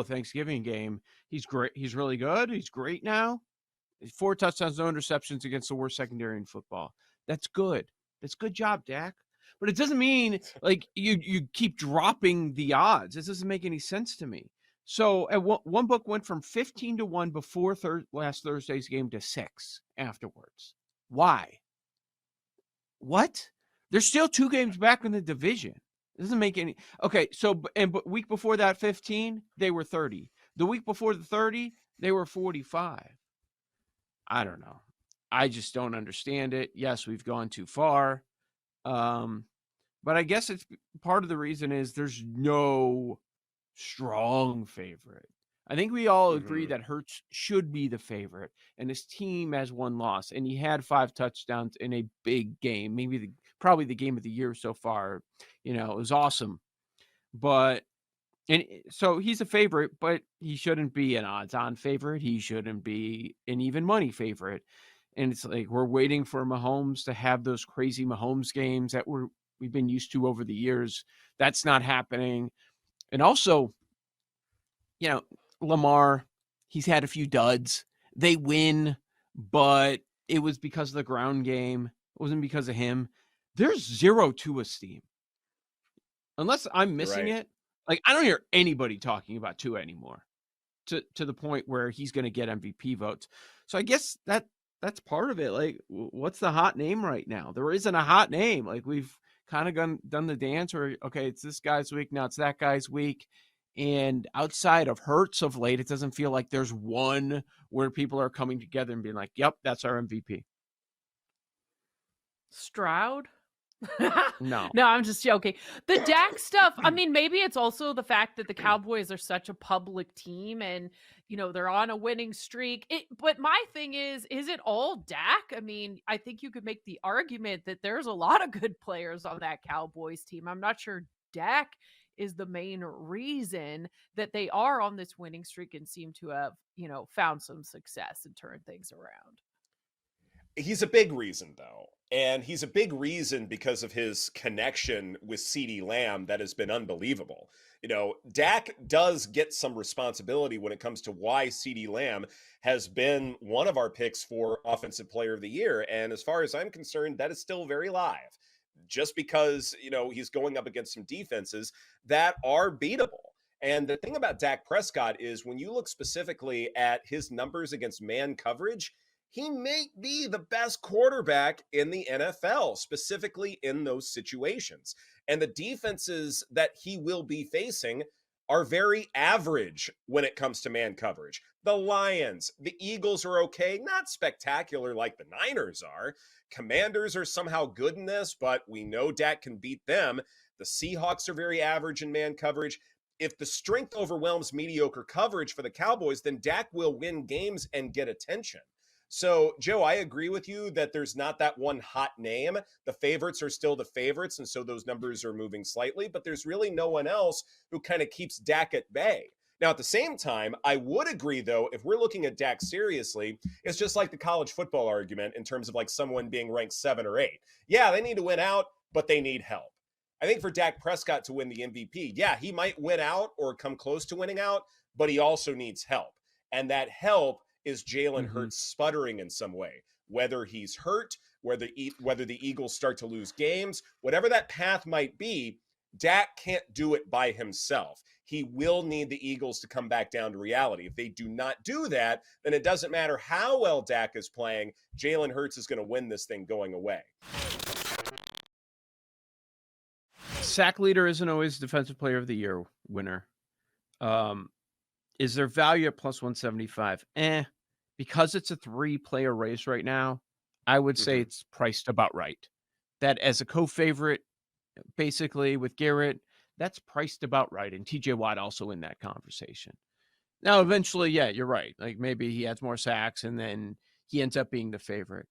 Thanksgiving game. He's great. He's really good. He's great now. 4 touchdowns, no interceptions against the worst secondary in football. That's good. That's good job, Dak. But it doesn't mean like you keep dropping the odds. This doesn't make any sense to me. So at one book went from 15-1 before last Thursday's game to 6 afterwards. Why? What? There's still 2 games back in the division. It doesn't make any. Okay, so but week before that 15, they were 30. The week before the 30, they were 45. I don't know. I just don't understand it. Yes, we've gone too far. But I guess it's part of the reason is there's no strong favorite. I think we all agree that Hurts should be the favorite, and his team has 1 loss, and he had 5 touchdowns in a big game, probably the game of the year so far. It was awesome. So he's a favorite, but he shouldn't be an odds-on favorite. He shouldn't be an even money favorite. And it's like we're waiting for Mahomes to have those crazy Mahomes games that we've been used to over the years. That's not happening. And also, Lamar, he's had a few duds. They win, but it was because of the ground game. It wasn't because of him. There's 0 Tua esteem. Unless I'm missing it. Like, I don't hear anybody talking about Tua anymore to the point where he's going to get MVP votes. So I guess that's part of it. Like, what's the hot name right now? There isn't a hot name. Like, we've kind of done the dance where, okay, it's this guy's week. Now it's that guy's week. And outside of Hurts of late, it doesn't feel like there's one where people are coming together and being like, yep, that's our MVP. Stroud? No, I'm just joking. The Dak stuff, I mean, maybe it's also the fact that the Cowboys are such a public team and, they're on a winning streak. But my thing is it all Dak? I mean, I think you could make the argument that there's a lot of good players on that Cowboys team. I'm not sure Dak is the main reason that they are on this winning streak and seem to have, found some success and turned things around. He's a big reason, though. And he's a big reason because of his connection with CeeDee Lamb that has been unbelievable. Dak does get some responsibility when it comes to why CeeDee Lamb has been one of our picks for Offensive Player of the Year. And as far as I'm concerned, that is still very live. Just because, he's going up against some defenses that are beatable. And the thing about Dak Prescott is when you look specifically at his numbers against man coverage, he may be the best quarterback in the NFL, specifically in those situations. And the defenses that he will be facing are very average when it comes to man coverage. The Lions, the Eagles are okay, not spectacular like the Niners are. Commanders are somehow good in this, but we know Dak can beat them. The Seahawks are very average in man coverage. If the strength overwhelms mediocre coverage for the Cowboys, then Dak will win games and get attention. So, Joe, I agree with you that there's not that one hot name. The favorites are still the favorites, and so those numbers are moving slightly, but there's really no one else who kind of keeps Dak at bay. Now, at the same time, I would agree, though, if we're looking at Dak seriously, it's just like the college football argument in terms of like someone being ranked 7 or 8. Yeah, they need to win out, but they need help. I think for Dak Prescott to win the MVP, yeah, he might win out or come close to winning out, but he also needs help. And that help is Jalen Hurts sputtering in some way, whether he's hurt, whether the Eagles start to lose games, whatever that path might be, Dak can't do it by himself. He will need the Eagles to come back down to reality. If they do not do that, then it doesn't matter how well Dak is playing, Jalen Hurts is going to win this thing going away. Sack leader isn't always Defensive Player of the Year winner. Is there value at plus 175? Because it's a 3-player race right now, I would say it's priced about right. That as a co-favorite, basically with Garrett, that's priced about right. And TJ Watt also in that conversation. Now, eventually, yeah, you're right. Like maybe he has more sacks and then he ends up being the favorite.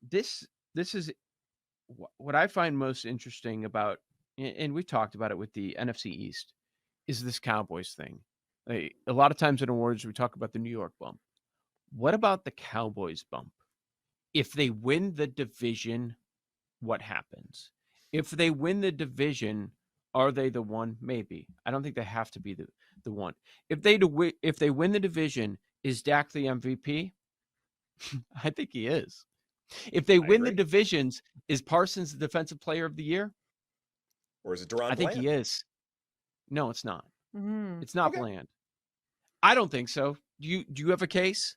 This is what I find most interesting about, and we talked about it with the NFC East, is this Cowboys thing. Like, a lot of times in awards, we talk about the New York bump. What about the Cowboys bump? If they win the division, what happens? If they win the division, Are they the one? Maybe. I don't think they have to be the one. If they win the division, is Dak the MVP? I think he is. If they win the divisions, is Parsons the defensive player of the year? Or is it Deron I think Bland? he is. No, it's not. Mm. It's not Bland. I don't think so. Do you have a case?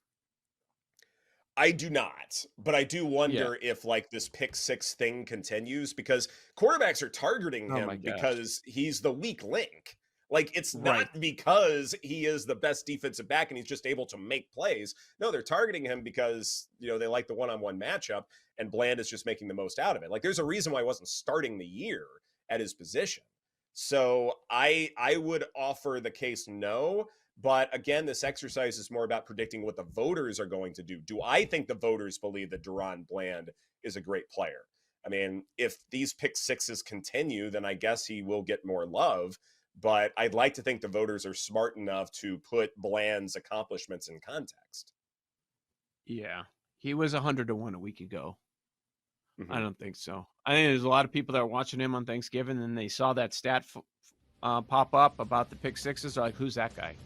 I do not, but I do wonder if like this pick six thing continues because quarterbacks are targeting him because he's the weak link. Like it's not because he is the best defensive back and he's just able to make plays. No, they're targeting him because, you know, they like the one-on-one matchup and Bland is just making the most out of it. Like there's a reason why he wasn't starting the year at his position. So I would offer the case no. But again, this exercise is more about predicting what the voters are going to do. Do I think the voters believe that Deron Bland is a great player? I mean, if these pick sixes continue, then I guess he will get more love. But I'd like to think the voters are smart enough to put Bland's accomplishments in context. Yeah, he was 100-1 a week ago. Mm-hmm. I don't think so. I think there's a lot of people that are watching him on Thanksgiving and they saw that stat pop up about the pick sixes. They're like, who's that guy?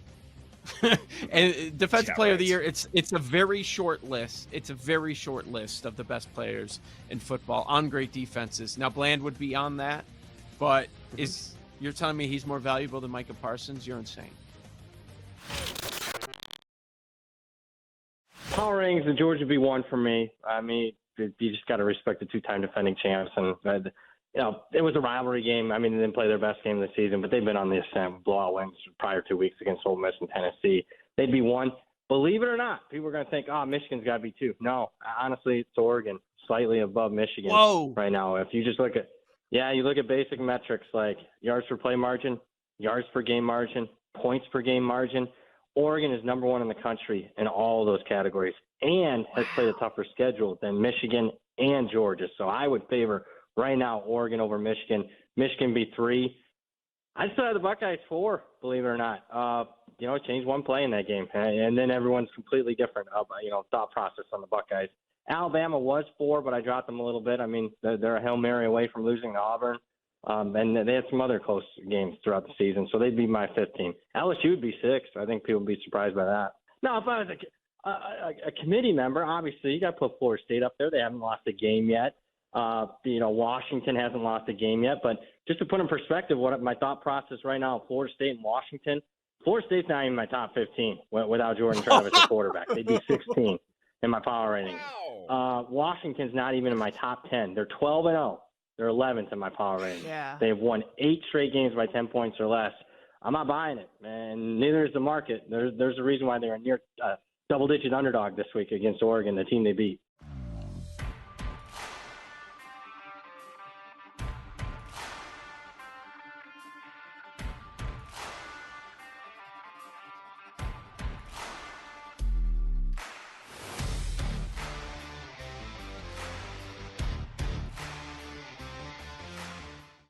And defensive player of the year, it's a very short list. It's a very short list of the best players in football on great defenses. Now Bland would be on that, but you're telling me he's more valuable than Micah Parsons? You're insane. Power rankings, the Georgia be one for me. I mean, you just got to respect the two-time defending champs, and you know, it was a rivalry game. I mean, they didn't play their best game of the season, but they've been on the ascent, blowout wins prior 2 weeks against Ole Miss and Tennessee. They'd be one. Believe it or not, people are going to think, oh, Michigan's got to be two. No, honestly, it's Oregon, slightly above Michigan right now. If you just look at, you look at basic metrics like yards per play margin, yards per game margin, points per game margin. Oregon is number one in the country in all of those categories and has played a tougher schedule than Michigan and Georgia. So I would favor right now Oregon over Michigan. Michigan be 3. I still have the Buckeyes 4, believe it or not. You know, change one play in that game, and then everyone's completely different, thought process on the Buckeyes. Alabama was 4, but I dropped them a little bit. I mean, they're a Hail Mary away from losing to Auburn. And they had some other close games throughout the season, so they'd be my 5th team. LSU would be 6. I think people would be surprised by that. Now, if I was a committee member, obviously you got to put Florida State up there. They haven't lost a game yet. Washington hasn't lost a game yet. But just to put in perspective, what my thought process right now, Florida State and Washington, Florida State's not even my top 15 without Jordan Travis at quarterback. They'd be 16 in my power rating. Wow. Washington's not even in my top 10. They're 12-0. They're 11th in my power rating. Yeah. They've won 8 straight games by 10 points or less. I'm not buying it, and neither is the market. There's a reason why they're a near double-digit underdog this week against Oregon, the team they beat.